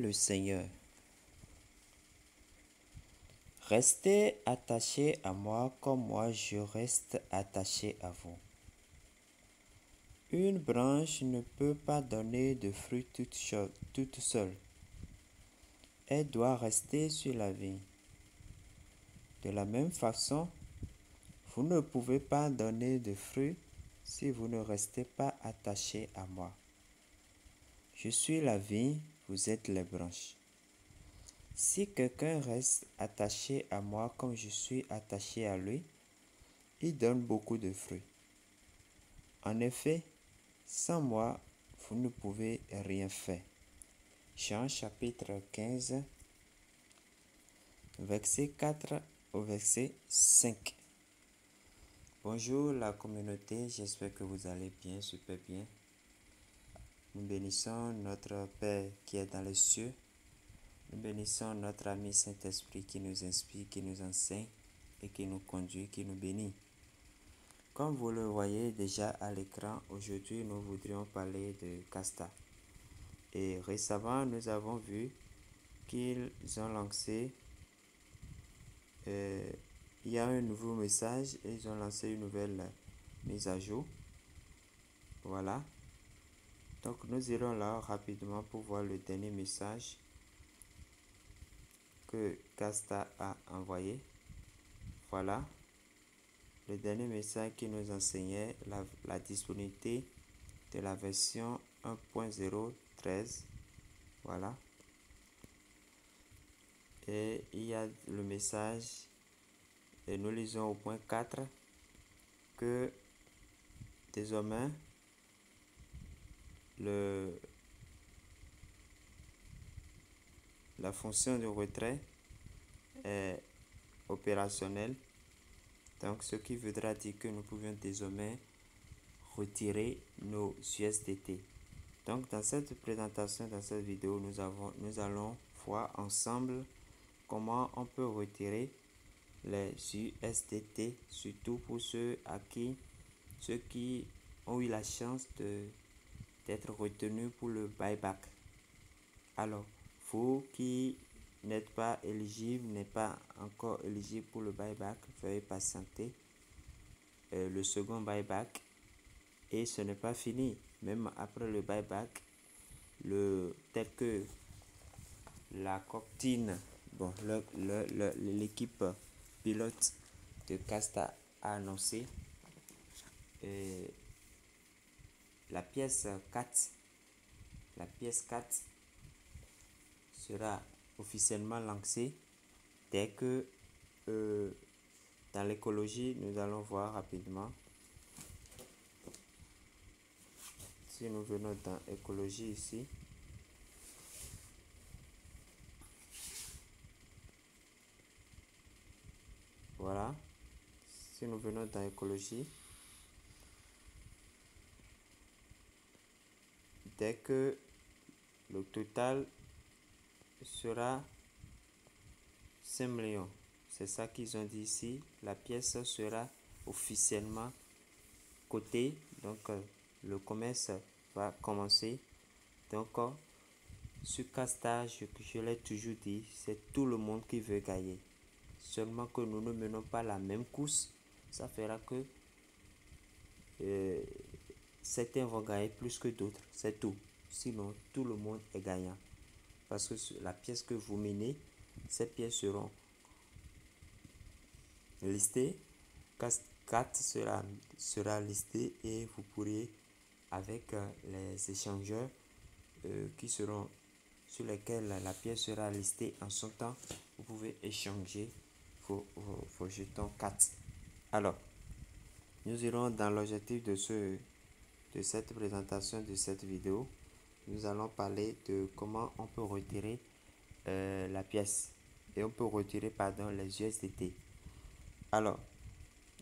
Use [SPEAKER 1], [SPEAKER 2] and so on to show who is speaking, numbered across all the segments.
[SPEAKER 1] Le Seigneur. Restez attachés à moi comme moi je reste attaché à vous. Une branche ne peut pas donner de fruits toute seule. Elle doit rester sur la vigne. De la même façon, vous ne pouvez pas donner de fruits si vous ne restez pas attachés à moi. Je suis la vigne, vous êtes les branches. Si quelqu'un reste attaché à moi comme je suis attaché à lui, il donne beaucoup de fruits. En effet, sans moi, vous ne pouvez rien faire. Jean chapitre 15, verset 4 au verset 5. Bonjour la communauté, j'espère que vous allez bien, super bien. Nous bénissons notre Père qui est dans les cieux. Nous bénissons notre ami Saint-Esprit qui nous inspire, qui nous enseigne et qui nous conduit, qui nous bénit. Comme vous le voyez déjà à l'écran, aujourd'hui nous voudrions parler de Casta. Et récemment, nous avons vu qu'ils ont lancé, il y a un nouveau message et ils ont lancé une nouvelle mise à jour. Voilà. Donc nous irons là rapidement pour voir le dernier message que Casta a envoyé. Voilà. Le dernier message qui nous enseignait la disponibilité de la version 1.0.13. Voilà. Et il y a le message, et nous lisons au point 4, que désormais la fonction de retrait est opérationnelle. Donc ce qui voudra dire que nous pouvons désormais retirer nos USDT. Donc dans cette présentation, dans cette vidéo, nous allons voir ensemble comment on peut retirer les USDT, surtout pour ceux qui ont eu la chance d'être retenus pour le buyback. Alors, vous qui n'êtes pas éligible, n'êtes pas encore éligible pour le buyback, veuillez patienter le second buyback. Et ce n'est pas fini. Même après le buyback, tel que la Coctine, bon, l'équipe pilote de Casta a annoncé, la pièce 4 sera officiellement lancée dès que dans l'écologie, nous allons voir rapidement. Si nous venons dans écologie ici, voilà. Si nous venons dans écologie, dès que le total sera 5 millions, c'est ça qu'ils ont dit ici, la pièce sera officiellement cotée, donc le commerce va commencer. Donc sur Casta, je l'ai toujours dit, c'est tout le monde qui veut gagner. Seulement que nous ne menons pas la même course, ça fera que certains vont gagner plus que d'autres, c'est tout. Sinon, tout le monde est gagnant. Parce que la pièce que vous menez, ces pièces seront listées. 4 sera listé et vous pourrez, avec les échangeurs sur lesquels la pièce sera listée en son temps, vous pouvez échanger vos jetons 4. Alors, nous irons dans l'objectif de cette présentation, de cette vidéo. Nous allons parler de comment on peut retirer la pièce et on peut retirer les USDT. Alors,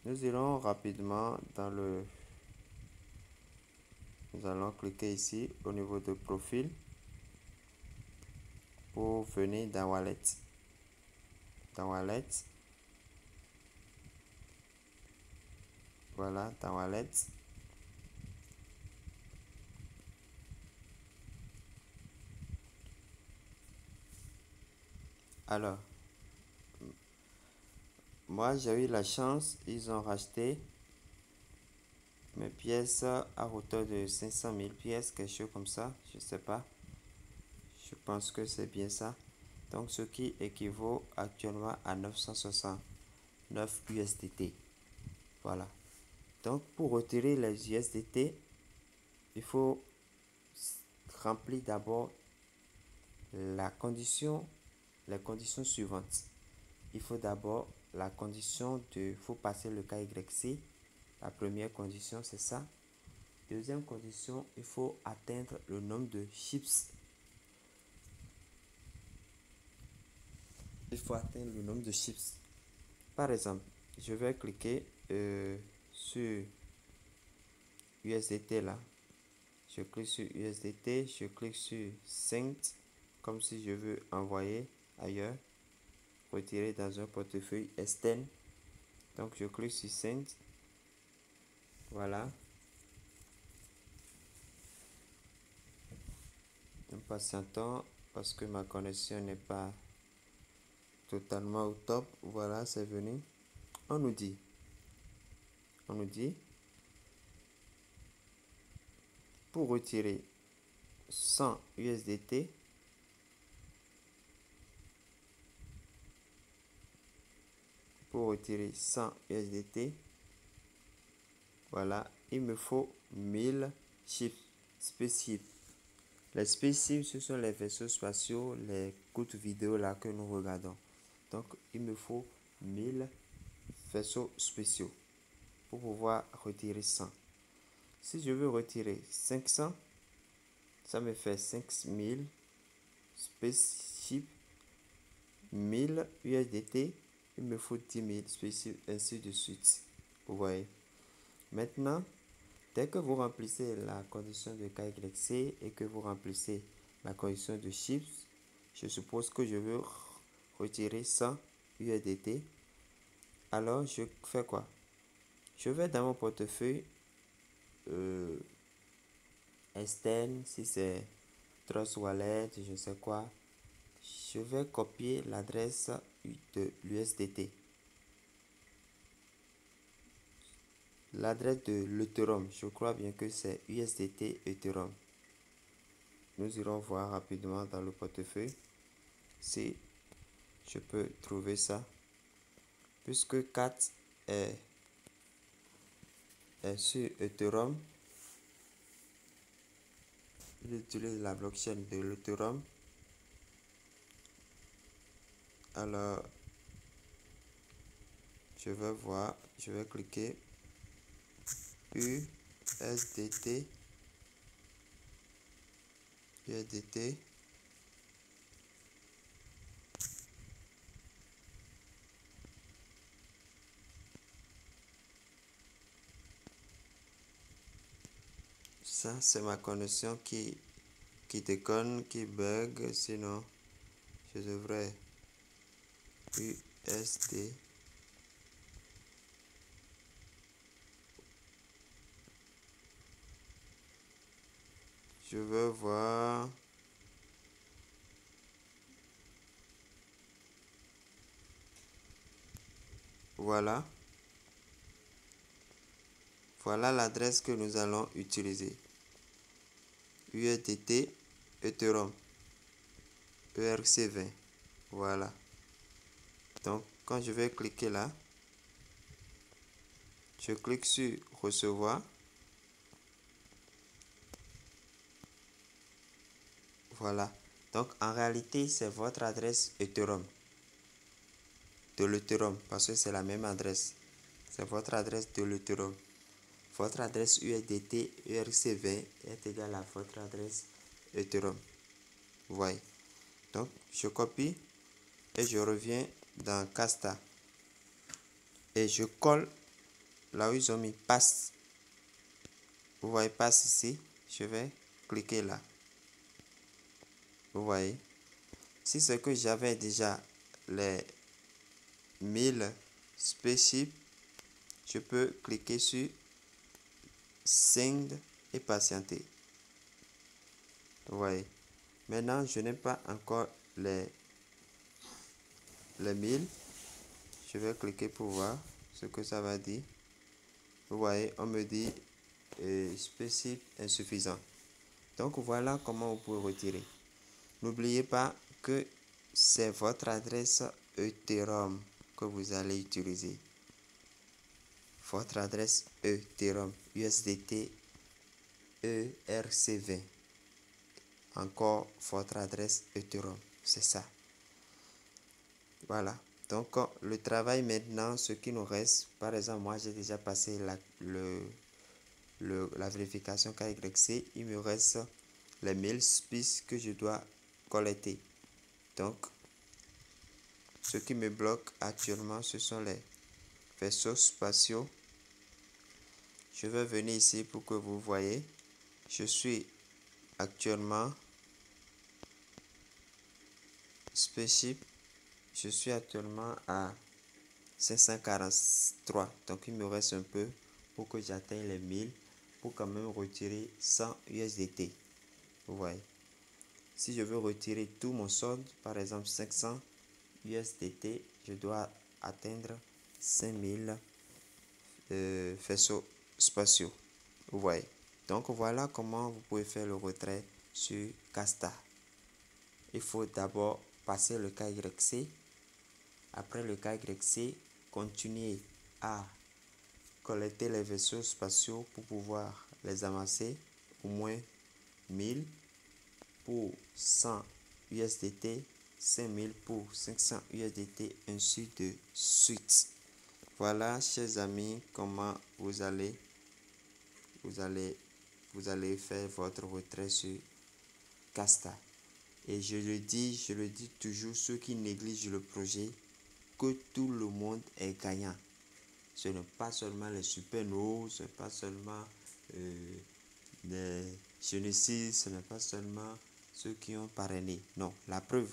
[SPEAKER 1] nous irons rapidement nous allons cliquer ici au niveau de profil pour venir dans Wallet. Dans Wallet, voilà, dans Wallet. Alors, moi j'ai eu la chance, ils ont racheté mes pièces à hauteur de 500 000 pièces, quelque chose comme ça, je sais pas. Je pense que c'est bien ça. Donc, ce qui équivaut actuellement à 969 USDT. Voilà. Donc, pour retirer les USDT, il faut remplir d'abord la condition, les conditions suivantes. Il faut d'abord la condition de, faut passer le KYC. La première condition, c'est ça. Deuxième condition, il faut atteindre le nombre de chips. Il faut atteindre le nombre de chips. Par exemple, je vais cliquer sur USDT là. Je clique sur USDT, je clique sur Send, comme si je veux envoyer ailleurs, retirer dans un portefeuille externe. Donc je clique sur Send. Voilà. Nous patientons parce que ma connexion n'est pas totalement au top. Voilà, c'est venu. On nous dit, pour retirer 100 USDT, pour retirer 100 USDT, voilà, il me faut 1000 chiffres spécifiques. Les spécifiques, ce sont les vaisseaux spatiaux, les courtes vidéos là que nous regardons. Donc, il me faut 1000 vaisseaux spéciaux pour pouvoir retirer 100. Si je veux retirer 500, ça me fait 5000 spécifiques, 1000 USDT, il me faut 10 000 spécifiques, ainsi de suite. Vous voyez. Maintenant, dès que vous remplissez la condition de KYC et que vous remplissez la condition de chips, je suppose que je veux retirer 100 USDT. Alors, je fais quoi? Je vais dans mon portefeuille externe, si c'est Trust Wallet, je sais quoi. Je vais copier l'adresse de l'USDT. L'adresse de l'Ethereum, je crois bien que c'est USDT Ethereum. Nous irons voir rapidement dans le portefeuille si je peux trouver ça. Puisque 4 est sur Ethereum, il utilise la blockchain de l'Ethereum. Alors, je vais voir, je vais cliquer USDT. Ça, c'est ma connexion qui déconne, qui bug. Sinon, je devrais USD. Je veux voir. Voilà. Voilà l'adresse que nous allons utiliser. USDT Ethereum ERC20. Voilà. Donc, quand je vais cliquer là, je clique sur recevoir. Voilà. Donc, en réalité, c'est votre adresse Ethereum. De l'Ethereum, parce que c'est la même adresse. C'est votre adresse de l'Ethereum. Votre adresse USDT ERC20 est égale à votre adresse Ethereum. Vous voyez. Donc, je copie et je reviens dans Casta. Et je colle là où ils ont mis passe. Vous voyez passe ici. Je vais cliquer là. Vous voyez. Si c'est que j'avais déjà les 1000 spaceships, je peux cliquer sur Send et patienter. Vous voyez. Maintenant, je n'ai pas encore les les 1000. Je vais cliquer pour voir ce que ça va dire. Vous voyez, on me dit spécifique insuffisant. Donc voilà comment vous pouvez retirer. N'oubliez pas que c'est votre adresse Ethereum que vous allez utiliser. Votre adresse Ethereum USDT ERC20. Encore votre adresse Ethereum. C'est ça. Voilà. Donc le travail maintenant, ce qui nous reste, par exemple, moi j'ai déjà passé la vérification KYC. Il me reste les 1000 spices que je dois collecter. Donc, ce qui me bloque actuellement, ce sont les vaisseaux spatiaux. Je vais venir ici pour que vous voyez. Je suis actuellement Spaceship. Je suis actuellement à 543. Donc, il me reste un peu pour que j'atteigne les 1000 pour quand même retirer 100 USDT. Vous voyez. Si je veux retirer tout mon solde, par exemple 500 USDT, je dois atteindre 5000 faisceaux spatiaux. Vous voyez. Donc voilà comment vous pouvez faire le retrait sur Casta. Il faut d'abord passer le KYC. Après le KYC, continuer à collecter les vaisseaux spatiaux pour pouvoir les amasser au moins 1000 pour 100 USDT, 5000 pour 500 USDT, ainsi de suite. Voilà, chers amis, comment vous allez faire votre retrait sur Casta. Et je le dis toujours, ceux qui négligent le projet, que tout le monde est gagnant. Ce n'est pas seulement les supernos, ce n'est pas seulement les Genesis, ce n'est pas seulement ceux qui ont parrainé. Non, la preuve,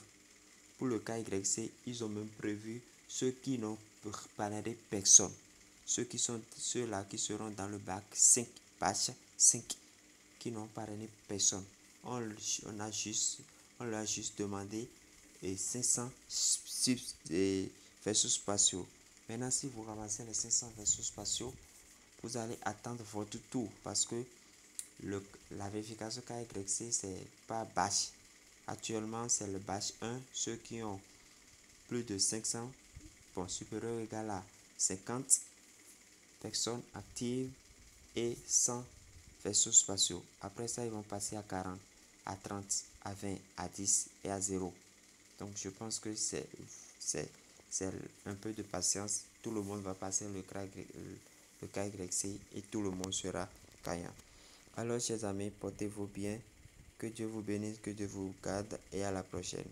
[SPEAKER 1] pour le KYC, ils ont même prévu ceux qui n'ont parrainé personne. Ceux-là qui seront dans le bac 5, batch 5, qui n'ont parrainé personne. On leur a juste demandé 500 vaisseaux spatiaux. Maintenant, si vous ramassez les 500 vaisseaux spatiaux, vous allez attendre votre tour parce que la vérification KYC, c'est pas batch. Actuellement, c'est le batch 1. Ceux qui ont plus de 500, bon, supérieur ou égal à 50 personnes actives et 100 vaisseaux spatiaux. Après ça, ils vont passer à 40, à 30, à 20, à 10 et à 0. Donc, je pense que c'est un peu de patience. Tout le monde va passer le KYC et tout le monde sera gagnant. Alors, chers amis, portez-vous bien. Que Dieu vous bénisse, que Dieu vous garde et à la prochaine.